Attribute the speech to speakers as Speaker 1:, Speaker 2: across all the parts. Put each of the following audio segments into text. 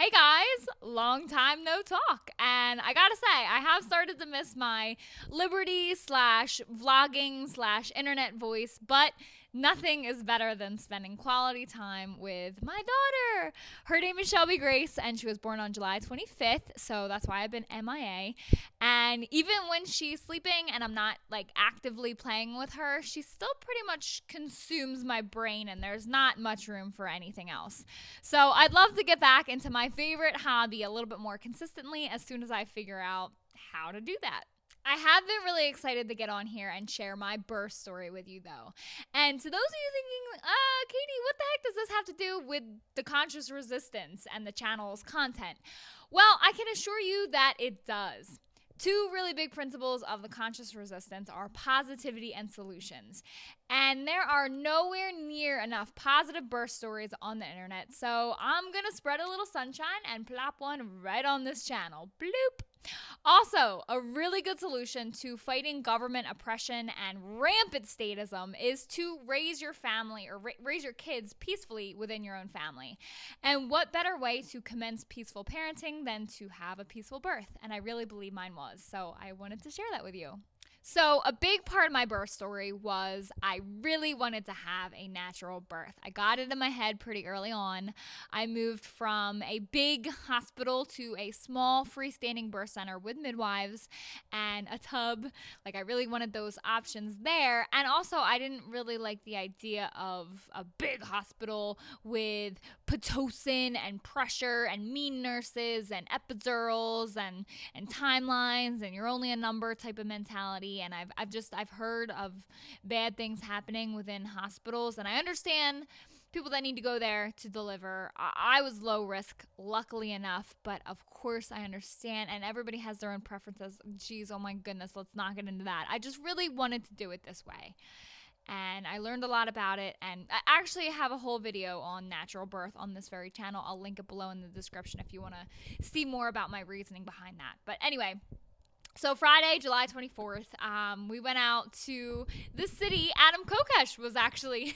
Speaker 1: Hey guys, long time no talk. And I gotta say, I have started to miss my liberty slash vlogging slash internet voice, but nothing is better than spending quality time with my daughter. Her name is Shelby Grace, and she was born on July 25th, so that's why I've been MIA. And even when she's sleeping and I'm not like actively playing with her, she still pretty much consumes my brain, and there's not much room for anything else. So I'd love to get back into my favorite hobby a little bit more consistently as soon as I figure out how to do that. I have been really excited to get on here and share my birth story with you, though. And to those of you thinking, Katie, what the heck does this have to do with the conscious resistance and the channel's content? Well, I can assure you that it does. Two really big principles of the conscious resistance are positivity and solutions. And there are nowhere near enough positive birth stories on the internet. So I'm going to spread a little sunshine and plop one right on this channel. Bloop. Also, a really good solution to fighting government oppression and rampant statism is to raise your family or raise your kids peacefully within your own family. And what better way to commence peaceful parenting than to have a peaceful birth? And I really believe mine was. So I wanted to share that with you. So a big part of my birth story was I really wanted to have a natural birth. I got it in my head pretty early on. I moved from a big hospital to a small freestanding birth center with midwives and a tub. Like I really wanted those options there. And also I didn't really like the idea of a big hospital with Pitocin and pressure and mean nurses and epidurals and timelines and you're only a number type of mentality. And I've heard of bad things happening within hospitals, and I understand people that need to go there to deliver. I was low risk, luckily enough, but of course I understand, and everybody has their own preferences. Geez, oh my goodness, let's not get into that. I just really wanted to do it this way. And I learned a lot about it, and I actually have a whole video on natural birth on this very channel. I'll link it below in the description if you want to see more about my reasoning behind that. But anyway, so Friday, July 24th, we went out to the city. Adam Kokesh was actually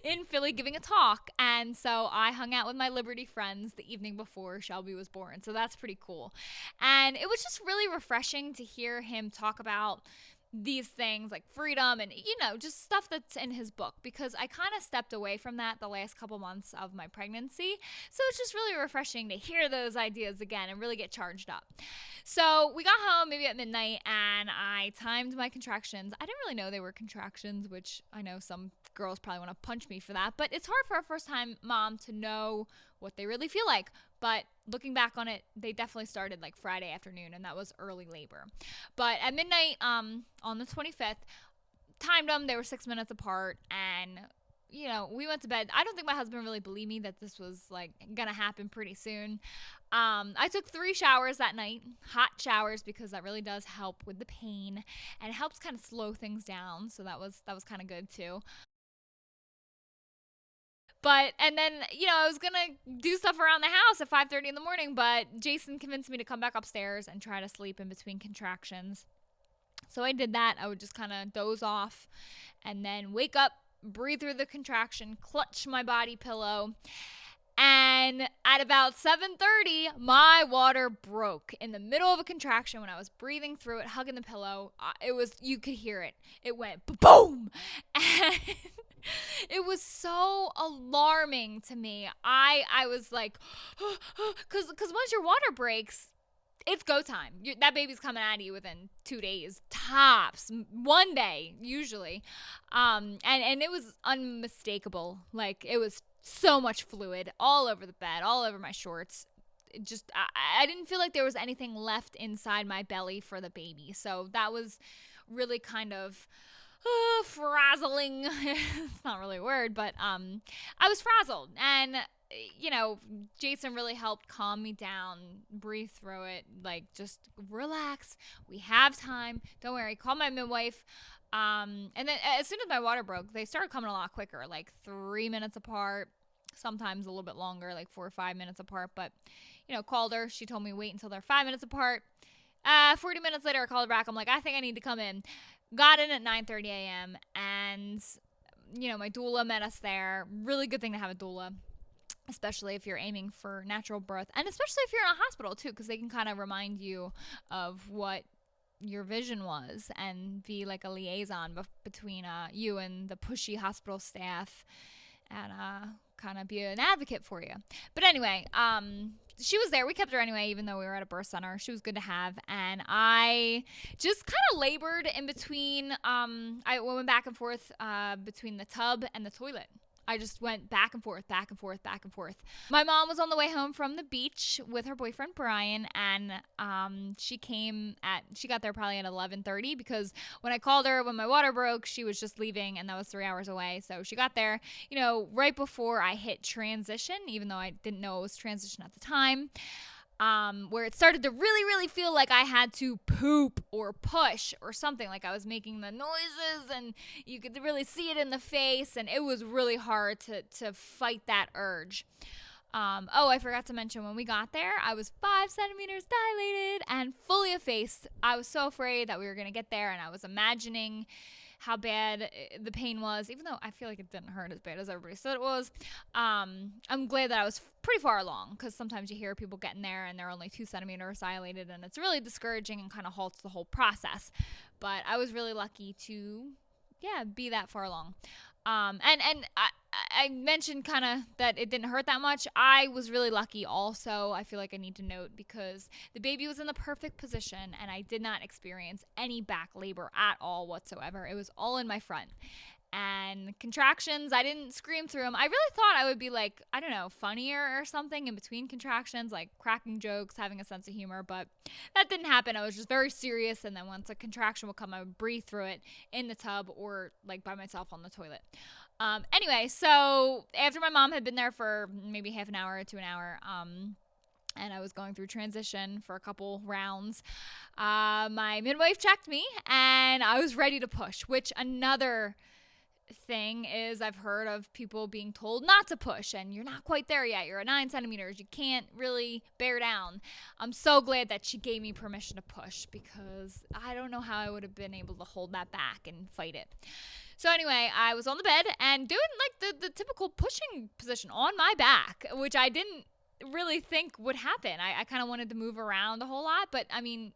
Speaker 1: in Philly giving a talk. And so I hung out with my Liberty friends the evening before Shelby was born. So that's pretty cool. And it was just really refreshing to hear him talk about these things like freedom and, just stuff that's in his book, because I kind of stepped away from that the last couple months of my pregnancy. So it's just really refreshing to hear those ideas again and really get charged up. So we got home maybe at midnight and I timed my contractions. I didn't really know they were contractions, which I know some girls probably want to punch me for that, but it's hard for a first time mom to know what they really feel like. But looking back on it, they definitely started like Friday afternoon, and that was early labor. But at midnight on the 25th, timed them. They were 6 minutes apart, and we went to bed. I don't think my husband really believed me that this was like gonna happen pretty soon. I took 3 showers that night, hot showers, because that really does help with the pain, and it helps kind of slow things down. So that was kind of good too. And then, I was going to do stuff around the house at 5:30 in the morning, but Jason convinced me to come back upstairs and try to sleep in between contractions. So I did that. I would just kind of doze off and then wake up, breathe through the contraction, clutch my body pillow. And at about 7:30, my water broke in the middle of a contraction when I was breathing through it, hugging the pillow. You could hear it. It went boom. And it was so alarming to me. I was like, because once your water breaks, it's go time. That baby's coming out of you within 2 days, tops, 1 day usually. And it was unmistakable. Like it was so much fluid all over the bed, all over my shorts. I didn't feel like there was anything left inside my belly for the baby. So that was really kind of frazzling. It's not really a word, but I was frazzled. And Jason really helped calm me down, breathe through it, like just relax. We have time. Don't worry. Call my midwife. And then as soon as my water broke, they started coming a lot quicker, like 3 minutes apart, sometimes a little bit longer, like 4 or 5 minutes apart. But, called her. She told me wait until they're 5 minutes apart. 40 minutes later, I called her back. I'm like, I think I need to come in. Got in at 9:30 a.m. and, my doula met us there. Really good thing to have a doula. especially if you're aiming for natural birth, and especially if you're in a hospital too, because they can kind of remind you of what your vision was and be like a liaison between you and the pushy hospital staff, and kind of be an advocate for you. But anyway, she was there. We kept her anyway, even though we were at a birth center. She was good to have. And I just kind of labored in between. I went back and forth between the tub and the toilet. I just went back and forth, back and forth, back and forth. My mom was on the way home from the beach with her boyfriend, Brian, and she got there probably at 11:30, because when I called her when my water broke, she was just leaving, and that was 3 hours away. So she got there, right before I hit transition, even though I didn't know it was transition at the time. Where it started to really, really feel like I had to poop or push or something, like I was making the noises and you could really see it in the face, and it was really hard to fight that urge. I forgot to mention, when we got there, I was 5 centimeters dilated and fully effaced. I was so afraid that we were going to get there, and I was imagining how bad the pain was, even though I feel like it didn't hurt as bad as everybody said it was. I'm glad that I was pretty far along, because sometimes you hear people getting there and they're only 2 centimeters dilated, and it's really discouraging and kind of halts the whole process. But I was really lucky to, be that far along. And I mentioned kind of that it didn't hurt that much. I was really lucky also, I feel like I need to note, because the baby was in the perfect position and I did not experience any back labor at all whatsoever. It was all in my front. And contractions, I didn't scream through them. I really thought I would be like, I don't know, funnier or something in between contractions, like cracking jokes, having a sense of humor, but that didn't happen. I was just very serious, and then once a contraction would come, I would breathe through it in the tub or like by myself on the toilet. Anyway, so after my mom had been there for maybe half an hour to an hour, and I was going through transition for a couple rounds, my midwife checked me, and I was ready to push, which another thing is I've heard of people being told not to push, and you're not quite there yet. You're at 9 centimeters. You can't really bear down. I'm so glad that she gave me permission to push, because I don't know how I would have been able to hold that back and fight it. So anyway, I was on the bed and doing like the typical pushing position on my back, which I didn't really think would happen. I kind of wanted to move around a whole lot, but I mean,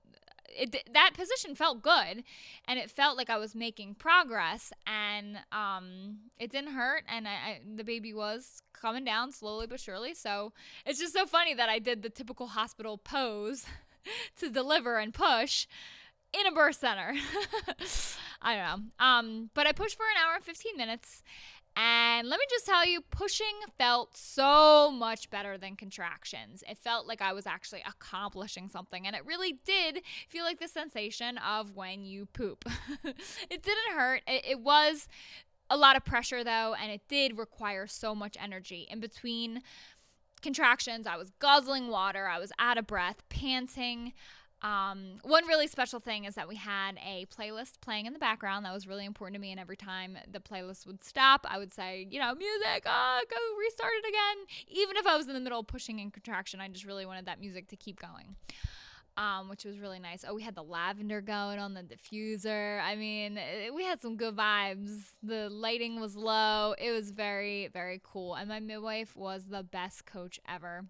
Speaker 1: that position felt good, and it felt like I was making progress, and it didn't hurt, and the baby was coming down slowly but surely. So it's just so funny that I did the typical hospital pose to deliver and push in a birth center. I don't know. But I pushed for an hour and 15 minutes. And let me just tell you, pushing felt so much better than contractions. It felt like I was actually accomplishing something. And it really did feel like the sensation of when you poop. It didn't hurt. It was a lot of pressure, though. And it did require so much energy. In between contractions, I was guzzling water. I was out of breath, panting. One really special thing is that we had a playlist playing in the background. That was really important to me, and every time the playlist would stop, I would say, music, go restart it again. Even if I was in the middle of pushing and contraction, I just really wanted that music to keep going, which was really nice. We had the lavender going on the diffuser. I mean, we had some good vibes. The lighting was low. It was very, very cool, and my midwife was the best coach ever.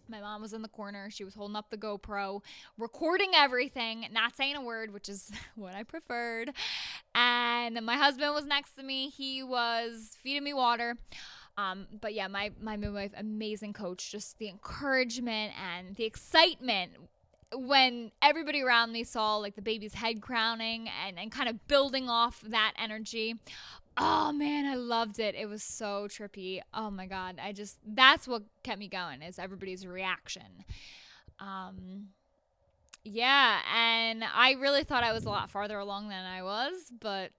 Speaker 1: My mom was in the corner. She was holding up the GoPro, recording everything, not saying a word, which is what I preferred. And my husband was next to me. He was feeding me water. But yeah, my midwife, amazing coach. Just the encouragement and the excitement when everybody around me saw like the baby's head crowning and kind of building off that energy. Oh man, I loved it. It was so trippy. Oh my God. That's what kept me going, is everybody's reaction. Yeah, and I really thought I was a lot farther along than I was, but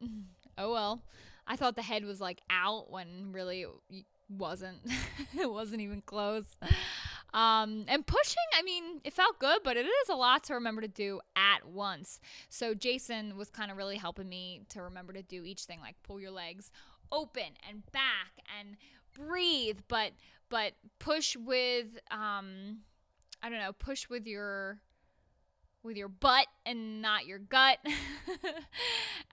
Speaker 1: oh well. I thought the head was like out when really it wasn't. It wasn't even close. And pushing, I mean, it felt good, but it is a lot to remember to do at once. So Jason was kind of really helping me to remember to do each thing, like pull your legs open and back and breathe, but push with, push with your butt and not your gut.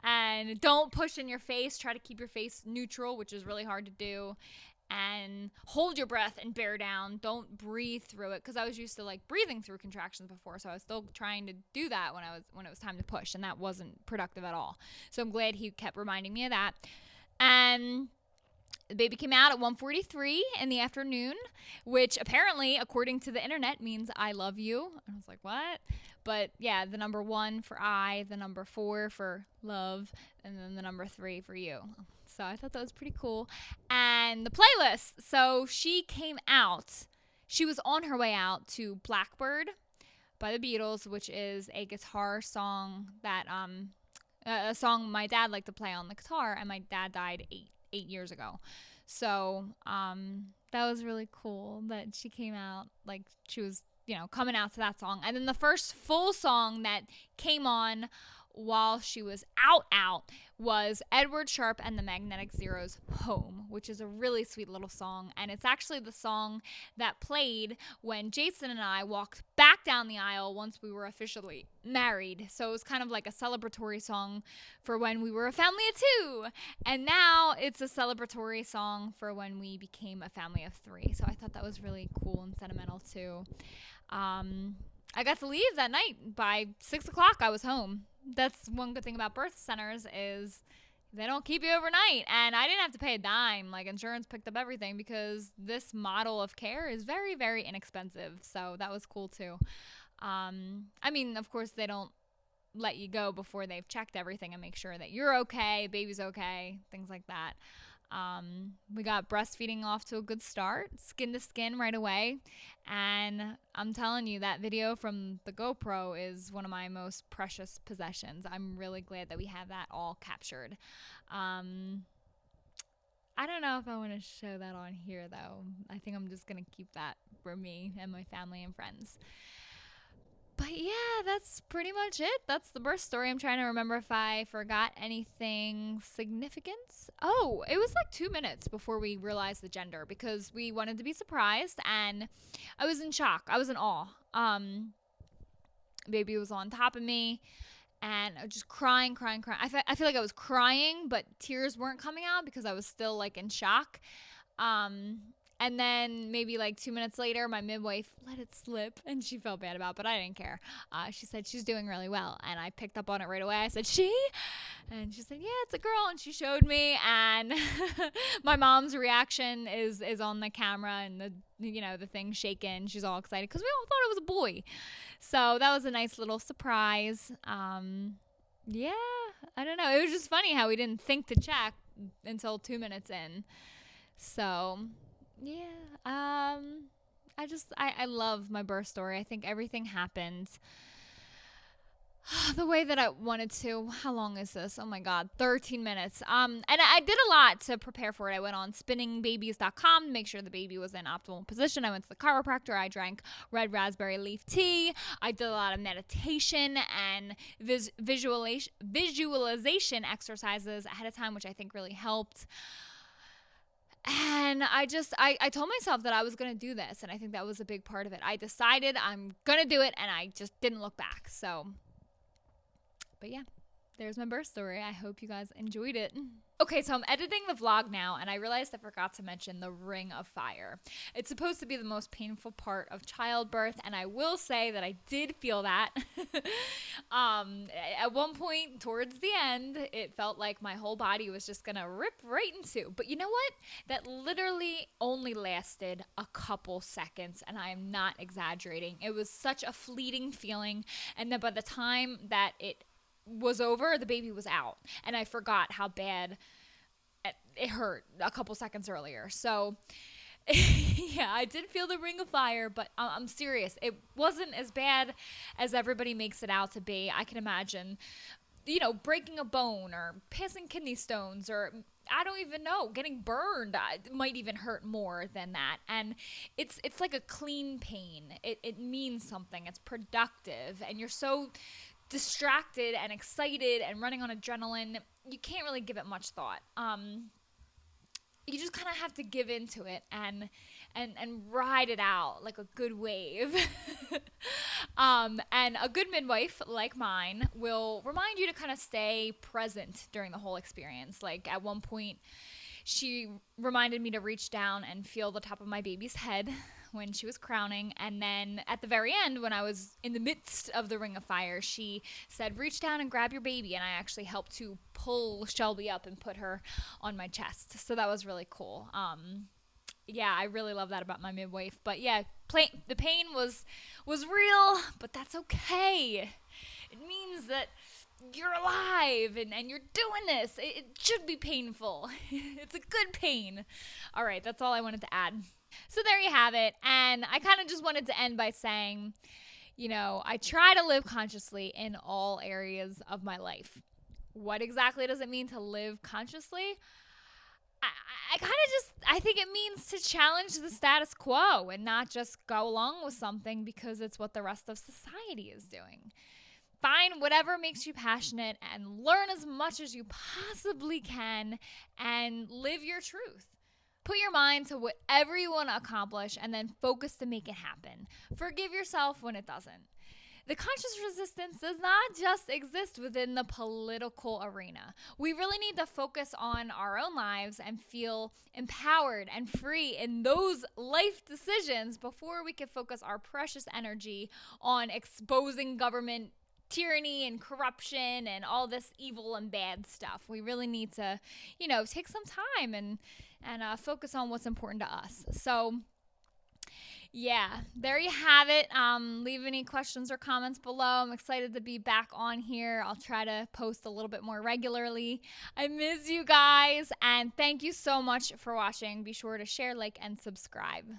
Speaker 1: And don't push in your face. Try to keep your face neutral, which is really hard to do. and hold your breath and bear down. Don't breathe through it, because I was used to like breathing through contractions before, so I was still trying to do that when it was time to push, and that wasn't productive at all. So I'm glad he kept reminding me of that. And the baby came out at 1:43 in the afternoon, which apparently, according to the internet, means I love you. I was like, what? But yeah, the number 1 for I, the number 4 for love, and then the number 3 for you. So I thought that was pretty cool. And the playlist. So she came out. She was on her way out to Blackbird by the Beatles, which is a guitar song that a song my dad liked to play on the guitar, and my dad died eight years ago. So that was really cool that she came out, like she was, coming out to that song. And then the first full song that came on while she was out was Edward Sharpe and the Magnetic Zeros' Home, which is a really sweet little song. And it's actually the song that played when Jason and I walked back down the aisle once we were officially married. So it was kind of like a celebratory song for when we were a family of 2. And now it's a celebratory song for when we became a family of 3. So I thought that was really cool and sentimental too. I got to leave that night. By 6 o'clock, I was home. That's one good thing about birth centers is they don't keep you overnight. And I didn't have to pay a dime. Like, insurance picked up everything because this model of care is very, very inexpensive. So that was cool too. I mean, of course, they don't let you go before they've checked everything and make sure that you're okay, baby's okay, things like that. We got breastfeeding off to a good start, skin to skin right away. And I'm telling you, that video from the GoPro is one of my most precious possessions. I'm really glad that we have that all captured. I don't know if I want to show that on here, though. I think I'm just going to keep that for me and my family and friends. But yeah, that's pretty much it. That's the birth story. I'm trying to remember if I forgot anything significant. Oh, it was like 2 minutes before we realized the gender because we wanted to be surprised, and I was in shock. I was in awe. Baby was on top of me, and I was just crying. I feel like I was crying, but tears weren't coming out because I was still like in shock. And then maybe like 2 minutes later, my midwife let it slip, and she felt bad about it, but I didn't care. She said, she's doing really well. And I picked up on it right away. I said, she? And she said, yeah, it's a girl. And she showed me. And my mom's reaction is on the camera, and the thing shaking. She's all excited because we all thought it was a boy. So that was a nice little surprise. Yeah, I don't know. It was just funny how we didn't think to check until 2 minutes in. So... yeah, I love my birth story. I think everything happened the way that I wanted to. How long is this? Oh my God, 13 minutes. And I did a lot to prepare for it. I went on spinningbabies.com to make sure the baby was in optimal position. I went to the chiropractor. I drank red raspberry leaf tea. I did a lot of meditation and visualization exercises ahead of time, which I think really helped. And I told myself that I was going to do this, and I think that was a big part of it. I decided I'm going to do it, and I just didn't look back. So, but yeah, there's my birth story. I hope you guys enjoyed it. Okay, so I'm editing the vlog now, and I realized I forgot to mention the ring of fire. It's supposed to be the most painful part of childbirth, and I will say that I did feel that. At one point towards the end, it felt like my whole body was just gonna rip right in two. But you know what? That literally only lasted a couple seconds, and I am not exaggerating. It was such a fleeting feeling, and then by the time that it was over, the baby was out, and I forgot how bad it hurt a couple seconds earlier. So yeah, I did feel the ring of fire, but I'm serious. It wasn't as bad as everybody makes it out to be. I can imagine, breaking a bone or passing kidney stones, or I don't even know, getting burned might even hurt more than that. And it's like a clean pain. It means something. It's productive, and you're so distracted and excited and running on adrenaline, you can't really give it much thought. You just kind of have to give into it and ride it out like a good wave. And a good midwife like mine will remind you to kind of stay present during the whole experience. Like at one point, she reminded me to reach down and feel the top of my baby's head when she was crowning. And then at the very end, when I was in the midst of the ring of fire, she said, reach down and grab your baby. And I actually helped to pull Shelby up and put her on my chest. So that was really cool. Yeah, I really love that about my midwife. But yeah, the pain was real, but that's okay. It means that you're alive and you're doing this. It should be painful. It's a good pain. All right, that's all I wanted to add. So there you have it. And I kind of just wanted to end by saying, I try to live consciously in all areas of my life. What exactly does it mean to live consciously? I think it means to challenge the status quo and not just go along with something because it's what the rest of society is doing. Find whatever makes you passionate and learn as much as you possibly can and live your truth. Put your mind to whatever you want to accomplish and then focus to make it happen. Forgive yourself when it doesn't. The conscious resistance does not just exist within the political arena. We really need to focus on our own lives and feel empowered and free in those life decisions before we can focus our precious energy on exposing government tyranny and corruption and all this evil and bad stuff. We really need to, take some time and focus on what's important to us. So yeah, there you have it. Leave any questions or comments below. I'm excited to be back on here. I'll try to post a little bit more regularly. I miss you guys, and thank you so much for watching. Be sure to share, like, and subscribe.